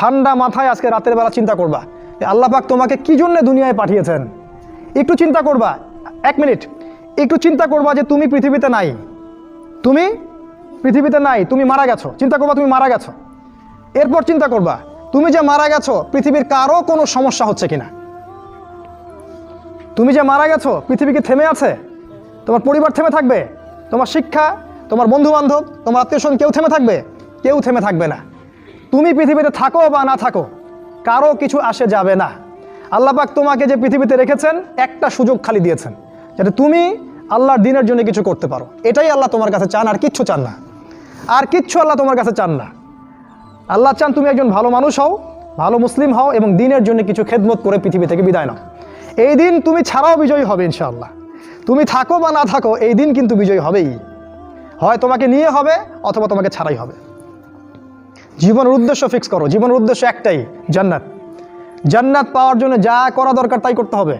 ঠান্ডা মাথায় আজকে রাতের বেলা চিন্তা করবা যে আল্লাহ পাক তোমাকে কি জন্য দুনিয়ায় পাঠিয়েছেন। একটু চিন্তা করবা, 1 মিনিট একটু চিন্তা করবা যে তুমি পৃথিবীতে নাই, তুমি পৃথিবীতে নাই, তুমি মারা গেছো। চিন্তা করবা তুমি মারা গেছো। এরপর চিন্তা করবা তুমি যে মারা গেছো পৃথিবীর কারো কোনো সমস্যা হচ্ছে কিনা। তুমি যে মারা গেছো পৃথিবী কি থেমে আছে? তোমার পরিবার থেমে থাকবে? তোমার শিক্ষা, তোমার বন্ধু বান্ধব, তোমার আত্মীয়স্বজন কেউ থেমে থাকবে? কেউ থেমে থাকবে না। তুমি পৃথিবীতে থাকো বা না থাকো কারো কিছু আসে যাবে না। আল্লাহ পাক তোমাকে যে পৃথিবীতে রেখেছেন একটা সুযোগ খালি দিয়েছেন যাতে তুমি আল্লাহর দ্বীনের জন্য কিছু করতে পারো। এটাই আল্লাহ তোমার কাছে চান, আর কিচ্ছু চান না। আর কিচ্ছু আল্লাহ তোমার কাছে চান না। আল্লাহ চান তুমি একজন ভালো মানুষ হও, ভালো মুসলিম হও এবং দ্বীনের জন্য কিছু খেদমত করে পৃথিবী থেকে বিদায় নাও। এই দিন তুমি ছাড়াও বিজয়ী হবে ইনশাআল্লাহ। তুমি থাকো বা না থাকো এই দিন কিন্তু বিজয়ী হবেই। হয় তোমাকে নিয়ে হবে অথবা তোমাকে ছাড়াই হবে। জীবনের উদ্দেশ্য ফিক্স করো। জীবনের উদ্দেশ্য একটাই, জান্নাত। জান্নাত পাওয়ার জন্য যা করা দরকার তাই করতে হবে।